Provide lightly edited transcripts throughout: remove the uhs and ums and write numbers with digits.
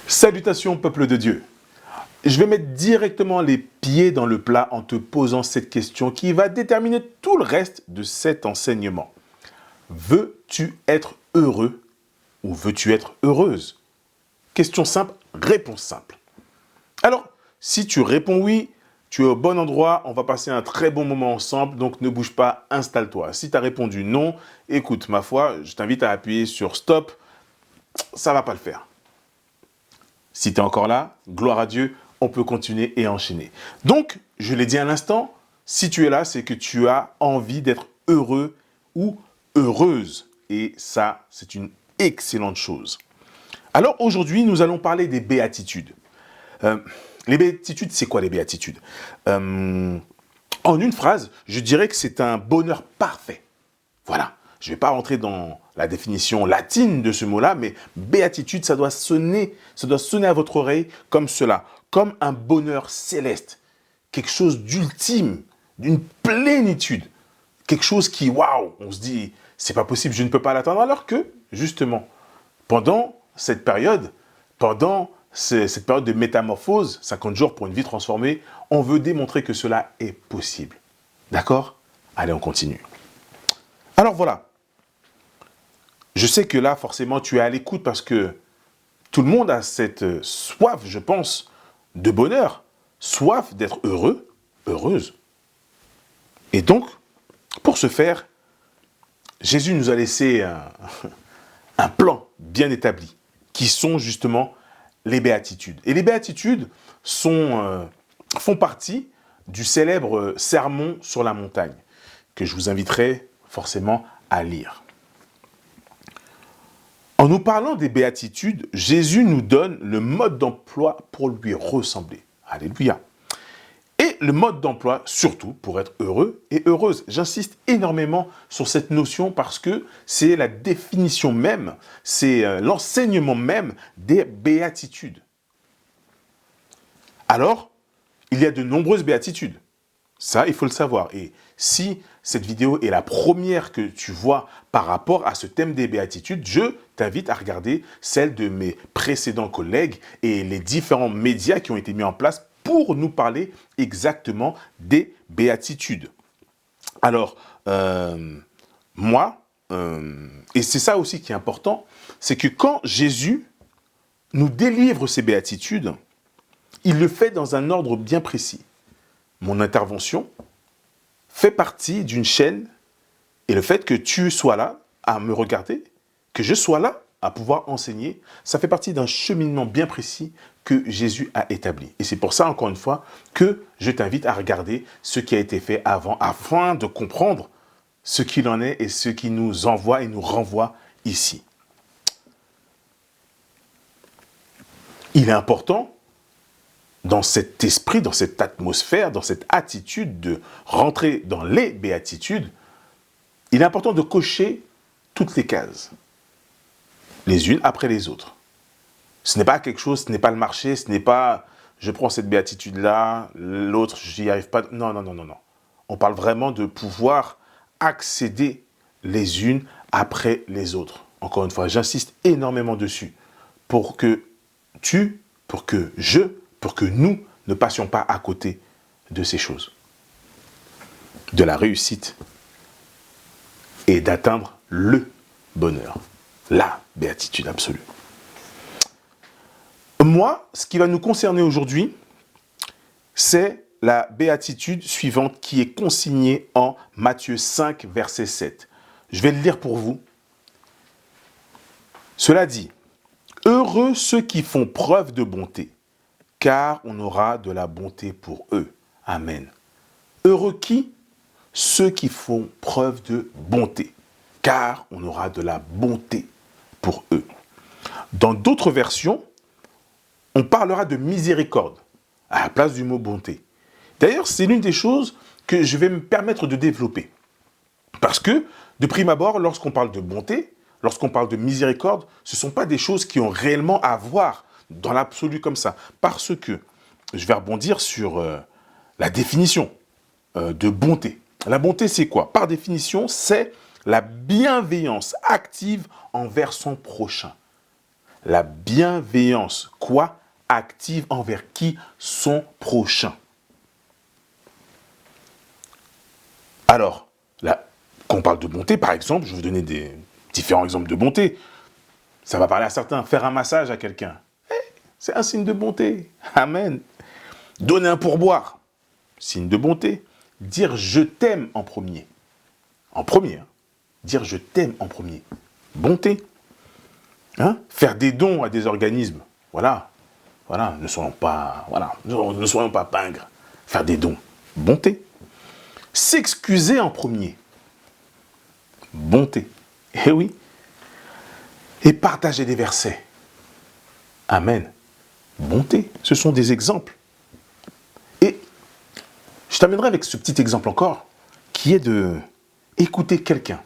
Salutations peuple de Dieu. Je vais mettre directement les pieds dans le plat en te posant cette question qui va déterminer tout le reste de cet enseignement. Veux-tu être heureux ou veux-tu être heureuse? Question simple, réponse simple. Alors, si tu réponds oui, tu es au bon endroit, on va passer un très bon moment ensemble, donc ne bouge pas, installe-toi. Si tu as répondu non, écoute, ma foi, je t'invite à appuyer sur stop, ça ne va pas le faire. Si tu es encore là, gloire à Dieu, on peut continuer et enchaîner. Donc, je l'ai dit à l'instant, si tu es là, c'est que tu as envie d'être heureux ou heureuse. Et ça, c'est une excellente chose. Alors aujourd'hui, nous allons parler des béatitudes. Les béatitudes, c'est quoi les béatitudes? En une phrase, je dirais que c'est un bonheur parfait. Voilà. Je ne vais pas rentrer dans la définition latine de ce mot-là, mais béatitude, ça doit sonner à votre oreille comme cela, comme un bonheur céleste, quelque chose d'ultime, d'une plénitude, quelque chose qui, waouh, on se dit, c'est pas possible, je ne peux pas l'atteindre, alors que, justement, pendant cette période de métamorphose, 50 jours pour une vie transformée, on veut démontrer que cela est possible. D'accord? Allez, on continue. Alors voilà. Je sais que là, forcément, tu es à l'écoute parce que tout le monde a cette soif, je pense, de bonheur, soif d'être heureux, heureuse. Et donc, pour ce faire, Jésus nous a laissé un plan bien établi, qui sont justement les béatitudes. Et les béatitudes font partie du célèbre sermon sur la montagne, que je vous inviterai forcément à lire. En nous parlant des béatitudes, Jésus nous donne le mode d'emploi pour lui ressembler. Alléluia. Et le mode d'emploi, surtout, pour être heureux et heureuse. J'insiste énormément sur cette notion parce que c'est la définition même, c'est l'enseignement même des béatitudes. Alors, il y a de nombreuses béatitudes. Ça, il faut le savoir. Et si cette vidéo est la première que tu vois par rapport à ce thème des béatitudes, je t'invite à regarder celle de mes précédents collègues et les différents médias qui ont été mis en place pour nous parler exactement des béatitudes. Alors, et c'est ça aussi qui est important, c'est que quand Jésus nous délivre ces béatitudes, il le fait dans un ordre bien précis. Mon intervention fait partie d'une chaîne et le fait que tu sois là à me regarder, que je sois là à pouvoir enseigner, ça fait partie d'un cheminement bien précis que Jésus a établi. Et c'est pour ça, encore une fois, que je t'invite à regarder ce qui a été fait avant, afin de comprendre ce qu'il en est et ce qui nous envoie et nous renvoie ici. Il est important, dans cet esprit, dans cette atmosphère, dans cette attitude de rentrer dans les béatitudes, il est important de cocher toutes les cases, les unes après les autres. Ce n'est pas quelque chose, ce n'est pas le marché, ce n'est pas je prends cette béatitude-là, l'autre, j'y arrive pas. Non, non, non, non, non. On parle vraiment de pouvoir accéder les unes après les autres. Encore une fois, j'insiste énormément dessus pour que nous ne passions pas à côté de ces choses, de la réussite et d'atteindre le bonheur, la béatitude absolue. Moi, ce qui va nous concerner aujourd'hui, c'est la béatitude suivante qui est consignée en Matthieu 5, verset 7. Je vais le lire pour vous. Cela dit, « Heureux ceux qui font preuve de bonté, car on aura de la bonté pour eux. » Amen. Heureux qui? Ceux qui font preuve de bonté, car on aura de la bonté pour eux. Dans d'autres versions, on parlera de miséricorde à la place du mot bonté. D'ailleurs, c'est l'une des choses que je vais me permettre de développer. Parce que, de prime abord, lorsqu'on parle de bonté, lorsqu'on parle de miséricorde, ce ne sont pas des choses qui ont réellement à voir dans l'absolu comme ça. Parce que je vais rebondir sur la définition de bonté. La bonté, c'est quoi? Par définition, c'est la bienveillance active envers son prochain. La bienveillance, quoi? Active envers qui? Son prochain. Alors, là, quand on parle de bonté, par exemple, je vais vous donner des différents exemples de bonté. Ça va parler à certains. Faire un massage à quelqu'un, c'est un signe de bonté. Amen. Donner un pourboire, signe de bonté. Dire je t'aime en premier. En premier. Hein. Dire je t'aime en premier. Bonté. Hein? Faire des dons à des organismes. Voilà. Voilà. Ne soyons pas pingres. Faire des dons. Bonté. S'excuser en premier. Bonté. Eh oui. Et partager des versets. Amen. Bonté. Ce sont des exemples. Et je t'amènerai avec ce petit exemple encore, qui est de écouter quelqu'un.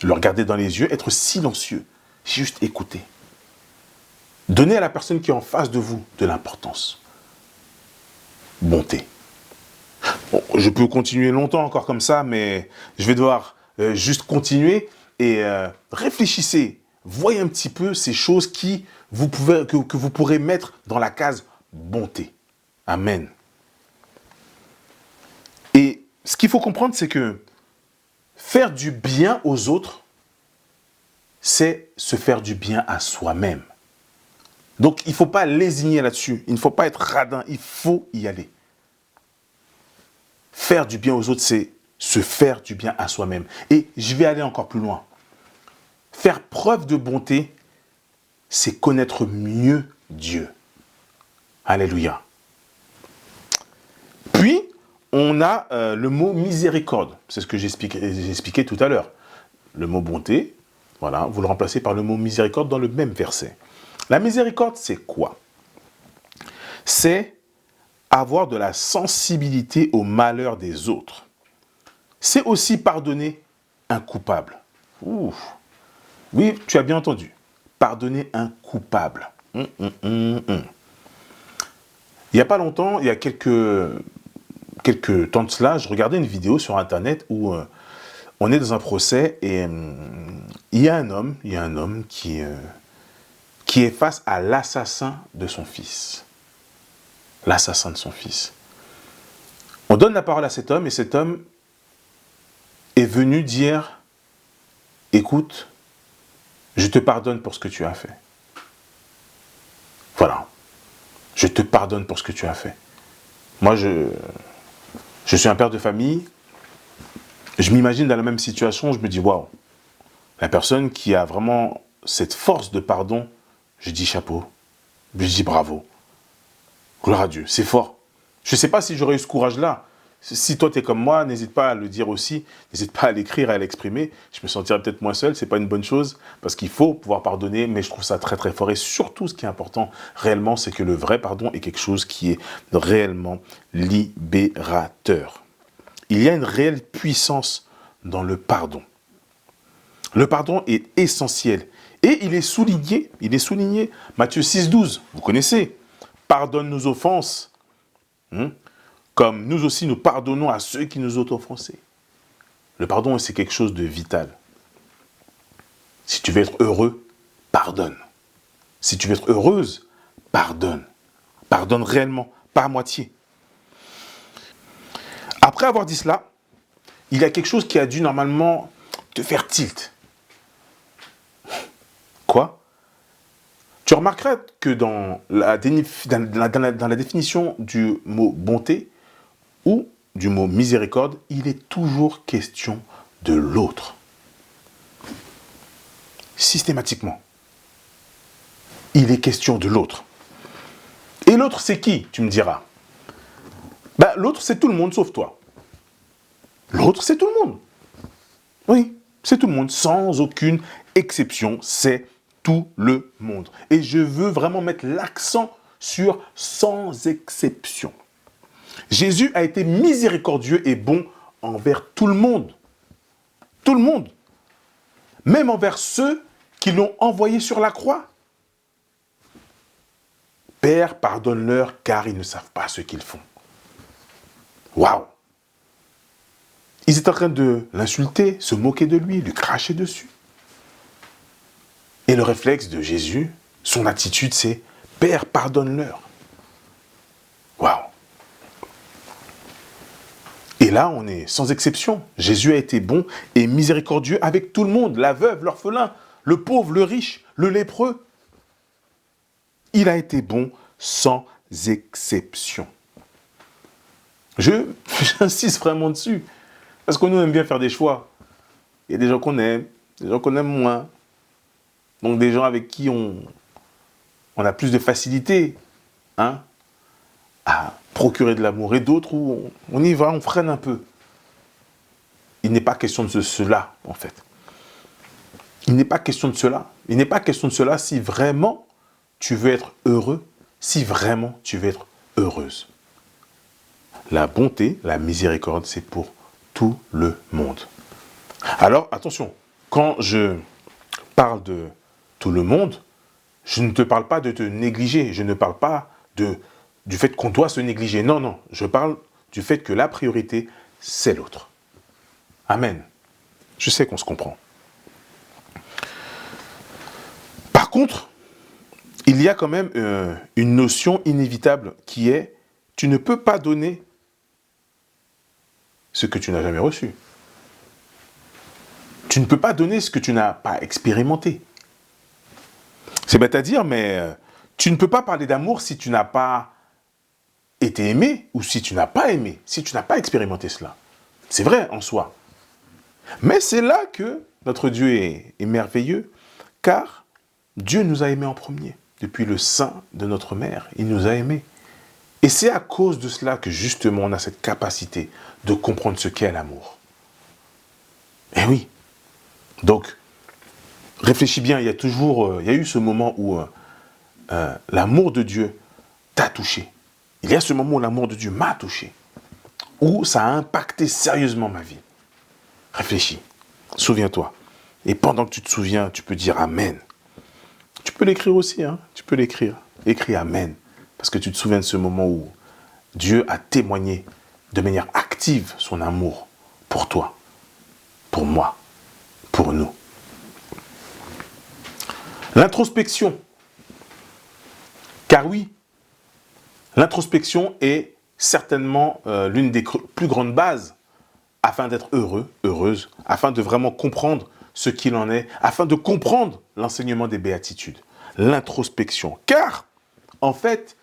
Le regarder dans les yeux, être silencieux. Juste écouter. Donner à la personne qui est en face de vous de l'importance. Bonté. Bon, je peux continuer longtemps encore comme ça, mais je vais devoir juste continuer et réfléchissez. Voyez un petit peu ces choses que vous pourrez mettre dans la case bonté. Amen. Et ce qu'il faut comprendre, c'est que faire du bien aux autres, c'est se faire du bien à soi-même. Donc, il ne faut pas lésigner là-dessus. Il ne faut pas être radin. Il faut y aller. Faire du bien aux autres, c'est se faire du bien à soi-même. Et je vais aller encore plus loin. Faire preuve de bonté, c'est connaître mieux Dieu. Alléluia. Puis, on a le mot miséricorde. C'est ce que j'expliquais tout à l'heure. Le mot bonté, voilà, vous le remplacez par le mot miséricorde dans le même verset. La miséricorde, c'est quoi? C'est avoir de la sensibilité au malheur des autres. C'est aussi pardonner un coupable. Ouh. Oui, tu as bien entendu. Pardonner un coupable. Il n'y a pas longtemps, il y a quelques temps de cela, je regardais une vidéo sur Internet où on est dans un procès et il y a un homme qui est face à l'assassin de son fils. L'assassin de son fils. On donne la parole à cet homme et cet homme est venu dire « Écoute, je te pardonne pour ce que tu as fait. » Voilà. Je te pardonne pour ce que tu as fait. Moi, je suis un père de famille. Je m'imagine dans la même situation. Je me dis, waouh, la personne qui a vraiment cette force de pardon, je dis chapeau. Je dis bravo. Gloire à Dieu. C'est fort. Je ne sais pas si j'aurais eu ce courage-là. Si toi, tu es comme moi, n'hésite pas à le dire aussi. N'hésite pas à l'écrire, à l'exprimer. Je me sentirais peut-être moins seul. Ce n'est pas une bonne chose parce qu'il faut pouvoir pardonner. Mais je trouve ça très, très fort. Et surtout, ce qui est important réellement, c'est que le vrai pardon est quelque chose qui est réellement libérateur. Il y a une réelle puissance dans le pardon. Le pardon est essentiel. Et il est souligné. Matthieu 6, 12. Vous connaissez. Pardonne nos offenses. Comme nous aussi nous pardonnons à ceux qui nous ont offensés. Le pardon, c'est quelque chose de vital. Si tu veux être heureux, pardonne. Si tu veux être heureuse, pardonne. Pardonne réellement, pas à moitié. Après avoir dit cela, il y a quelque chose qui a dû normalement te faire tilt. Quoi? Tu remarqueras que dans la définition du mot bonté, ou du mot miséricorde, il est toujours question de l'autre. Systématiquement. Il est question de l'autre. Et l'autre, c'est qui, tu me diras? L'autre, c'est tout le monde sauf toi. L'autre, c'est tout le monde. Oui, c'est tout le monde, sans aucune exception, c'est tout le monde. Et je veux vraiment mettre l'accent sur sans exception. Jésus a été miséricordieux et bon envers tout le monde. Tout le monde. Même envers ceux qui l'ont envoyé sur la croix. Père, pardonne-leur car ils ne savent pas ce qu'ils font. Waouh! Ils étaient en train de l'insulter, se moquer de lui cracher dessus. Et le réflexe de Jésus, son attitude, c'est « Père, pardonne-leur ». Waouh! Et là, on est sans exception. Jésus a été bon et miséricordieux avec tout le monde, la veuve, l'orphelin, le pauvre, le riche, le lépreux. Il a été bon sans exception. J'insiste vraiment dessus. Parce que nous, on aime bien faire des choix. Il y a des gens qu'on aime, des gens qu'on aime moins. Donc des gens avec qui on a plus de facilité à procurer de l'amour. Et d'autres où on y va, on freine un peu. Il n'est pas question de cela, en fait. Il n'est pas question de cela. Il n'est pas question de cela si vraiment tu veux être heureux, si vraiment tu veux être heureuse. La bonté, la miséricorde, c'est pour tout le monde. Alors, attention, quand je parle de tout le monde, je ne te parle pas de te négliger, je ne parle pas du fait qu'on doit se négliger. Non, non, je parle du fait que la priorité, c'est l'autre. Amen. Je sais qu'on se comprend. Par contre, il y a quand même une notion inévitable qui est « tu ne peux pas donner ce que tu n'as jamais reçu. Tu ne peux pas donner ce que tu n'as pas expérimenté. » C'est bête à dire, mais tu ne peux pas parler d'amour si tu n'as pas été aimé ou si tu n'as pas aimé, si tu n'as pas expérimenté cela. C'est vrai en soi. Mais c'est là que notre Dieu est merveilleux, car Dieu nous a aimés en premier. Depuis le sein de notre mère, il nous a aimés. Et c'est à cause de cela que justement on a cette capacité de comprendre ce qu'est l'amour. Eh oui. Donc, réfléchis bien, il y a eu ce moment où l'amour de Dieu t'a touché. Il y a ce moment où l'amour de Dieu m'a touché. Où ça a impacté sérieusement ma vie. Réfléchis, souviens-toi. Et pendant que tu te souviens, tu peux dire Amen. Tu peux l'écrire aussi, hein? Tu peux l'écrire. Écris Amen. Parce que tu te souviens de ce moment où Dieu a témoigné de manière active son amour pour toi, pour moi, pour nous. L'introspection. Car oui, l'introspection est certainement l'une des plus grandes bases afin d'être heureux, heureuse, afin de vraiment comprendre ce qu'il en est, afin de comprendre l'enseignement des béatitudes. L'introspection. Car, en fait,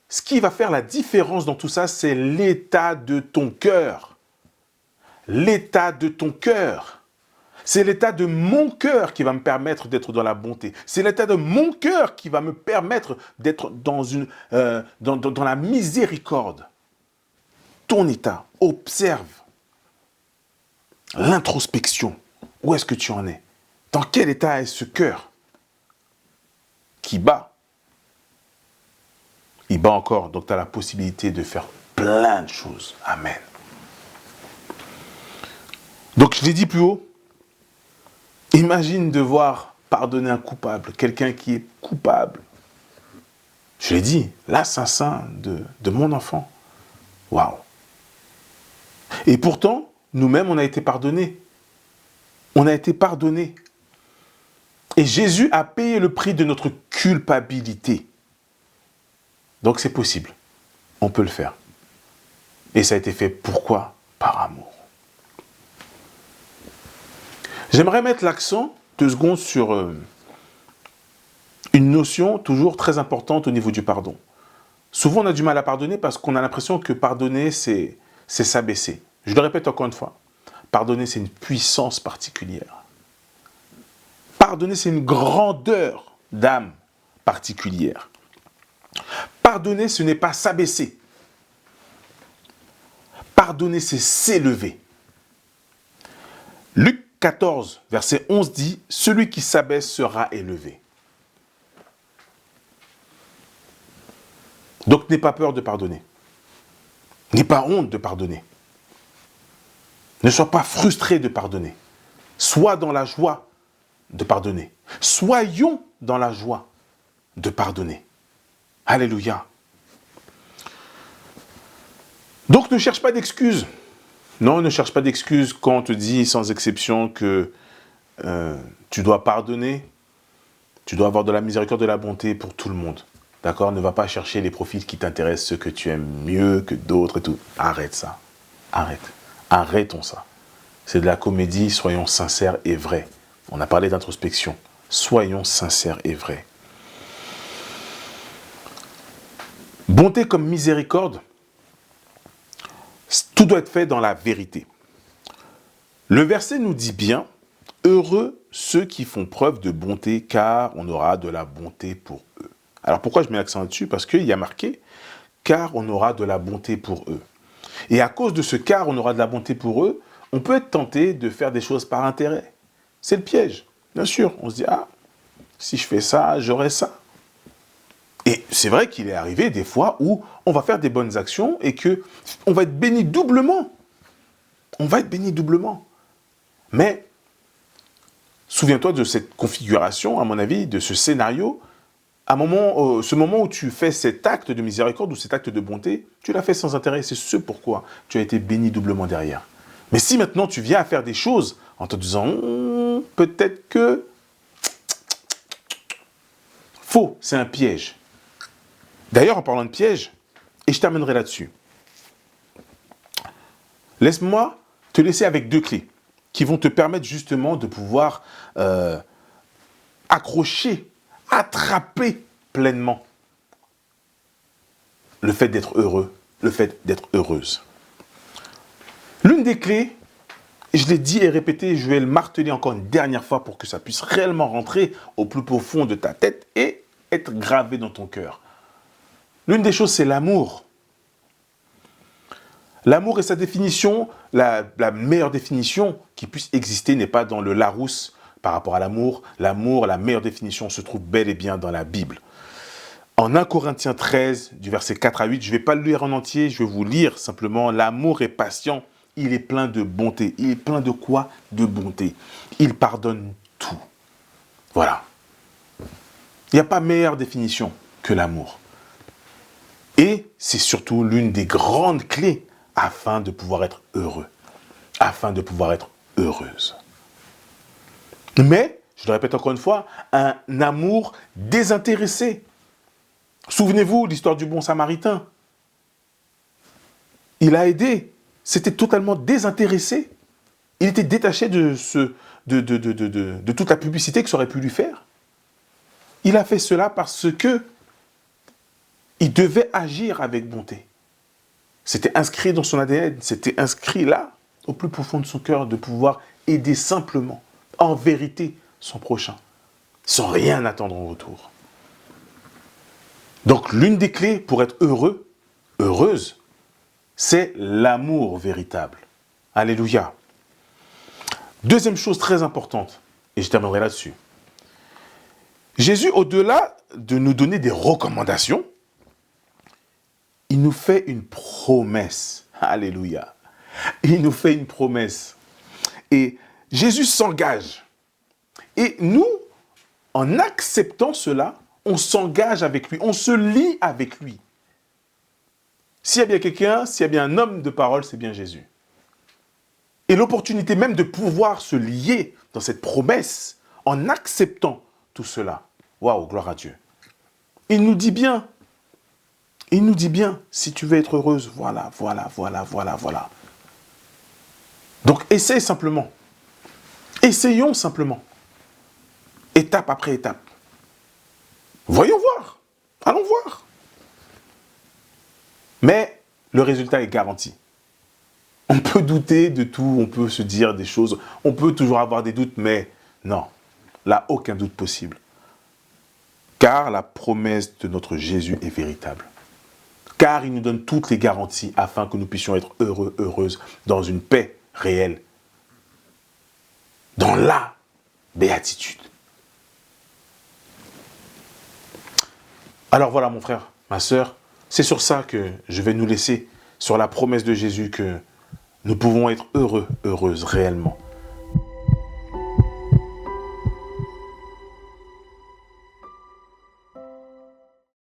ce qui va faire la différence dans tout ça, c'est l'état de ton cœur. L'état de ton cœur. C'est l'état de mon cœur qui va me permettre d'être dans la bonté. C'est l'état de mon cœur qui va me permettre d'être dans la miséricorde. Ton état, observe l'introspection. Où est-ce que tu en es? Dans quel état est ce cœur qui bat? Il bat encore, donc tu as la possibilité de faire plein de choses. Amen. Donc je l'ai dit plus haut, imagine devoir pardonner un coupable, quelqu'un qui est coupable. Je l'ai dit, l'assassin de mon enfant. Waouh. Et pourtant, nous-mêmes, on a été pardonnés. On a été pardonnés. Et Jésus a payé le prix de notre culpabilité. Donc c'est possible. On peut le faire. Et ça a été fait pourquoi? Par amour. J'aimerais mettre l'accent 2 secondes sur une notion toujours très importante au niveau du pardon. Souvent, on a du mal à pardonner parce qu'on a l'impression que pardonner, c'est s'abaisser. Je le répète encore une fois. Pardonner, c'est une puissance particulière. Pardonner, c'est une grandeur d'âme particulière. Pardonner, ce n'est pas s'abaisser. Pardonner, c'est s'élever. Luc 14, verset 11 dit « Celui qui s'abaisse sera élevé ». Donc, n'aie pas peur de pardonner. N'aie pas honte de pardonner. Ne sois pas frustré de pardonner. Sois dans la joie de pardonner. Soyons dans la joie de pardonner. Alléluia. Donc ne cherche pas d'excuses. Non, ne cherche pas d'excuses quand on te dit sans exception que tu dois pardonner, tu dois avoir de la miséricorde, de la bonté pour tout le monde. D'accord? Ne va pas chercher les profils qui t'intéressent, ceux que tu aimes mieux que d'autres et tout. Arrête ça. Arrête. Arrêtons ça. C'est de la comédie, soyons sincères et vrais. On a parlé d'introspection. Soyons sincères et vrais. Bonté comme miséricorde, tout doit être fait dans la vérité. Le verset nous dit bien, « Heureux ceux qui font preuve de bonté, car on aura de la bonté pour eux. » Alors pourquoi je mets l'accent là-dessus? Parce qu'il y a marqué, « Car on aura de la bonté pour eux. » Et à cause de ce « car on aura de la bonté pour eux », on peut être tenté de faire des choses par intérêt. C'est le piège. Bien sûr, on se dit, « Ah, si je fais ça, j'aurai ça. » Et c'est vrai qu'il est arrivé des fois où on va faire des bonnes actions et qu'on va être béni doublement. On va être béni doublement. Mais, souviens-toi de cette configuration, à mon avis, de ce scénario. Ce moment où tu fais cet acte de miséricorde ou cet acte de bonté, tu l'as fait sans intérêt. C'est ce pourquoi tu as été béni doublement derrière. Mais si maintenant tu viens à faire des choses en te disant peut-être que... Faux, c'est un piège. D'ailleurs, en parlant de piège, et je terminerai là-dessus, laisse-moi te laisser avec 2 clés qui vont te permettre justement de pouvoir accrocher, attraper pleinement le fait d'être heureux, le fait d'être heureuse. L'une des clés, je l'ai dit et répété, je vais le marteler encore une dernière fois pour que ça puisse réellement rentrer au plus profond de ta tête et être gravé dans ton cœur. L'une des choses, c'est l'amour. L'amour et sa définition, la meilleure définition qui puisse exister n'est pas dans le Larousse par rapport à l'amour. L'amour, la meilleure définition se trouve bel et bien dans la Bible. En 1 Corinthiens 13, du verset 4 à 8, je ne vais pas le lire en entier, je vais vous lire simplement. L'amour est patient, il est plein de bonté. Il est plein de quoi? De bonté. Il pardonne tout. Voilà. Il n'y a pas meilleure définition que l'amour. Et c'est surtout l'une des grandes clés afin de pouvoir être heureux, afin de pouvoir être heureuse. Mais, je le répète encore une fois, un amour désintéressé. Souvenez-vous de l'histoire du bon Samaritain. Il a aidé, c'était totalement désintéressé. Il était détaché de toute la publicité que ça aurait pu lui faire. Il a fait cela parce que il devait agir avec bonté. C'était inscrit dans son ADN, c'était inscrit là, au plus profond de son cœur, de pouvoir aider simplement, en vérité, son prochain, sans rien attendre en retour. Donc, l'une des clés pour être heureux, heureuse, c'est l'amour véritable. Alléluia. Deuxième chose très importante, et je terminerai là-dessus. Jésus, au-delà de nous donner des recommandations, il nous fait une promesse. Alléluia. Il nous fait une promesse. Et Jésus s'engage. Et nous, en acceptant cela, on s'engage avec lui, on se lie avec lui. S'il y a bien quelqu'un, s'il y a bien un homme de parole, c'est bien Jésus. Et l'opportunité même de pouvoir se lier dans cette promesse, en acceptant tout cela. Waouh, gloire à Dieu. Il nous dit bien, si tu veux être heureuse, voilà. Donc, essaye simplement. Essayons simplement. Étape après étape. Voyons voir. Allons voir. Mais le résultat est garanti. On peut douter de tout, on peut se dire des choses, on peut toujours avoir des doutes, mais non, là, aucun doute possible. Car la promesse de notre Jésus est véritable. Car il nous donne toutes les garanties afin que nous puissions être heureux, heureuses, dans une paix réelle. Dans la béatitude. Alors voilà mon frère, ma sœur, c'est sur ça que je vais nous laisser, sur la promesse de Jésus que nous pouvons être heureux, heureuses réellement,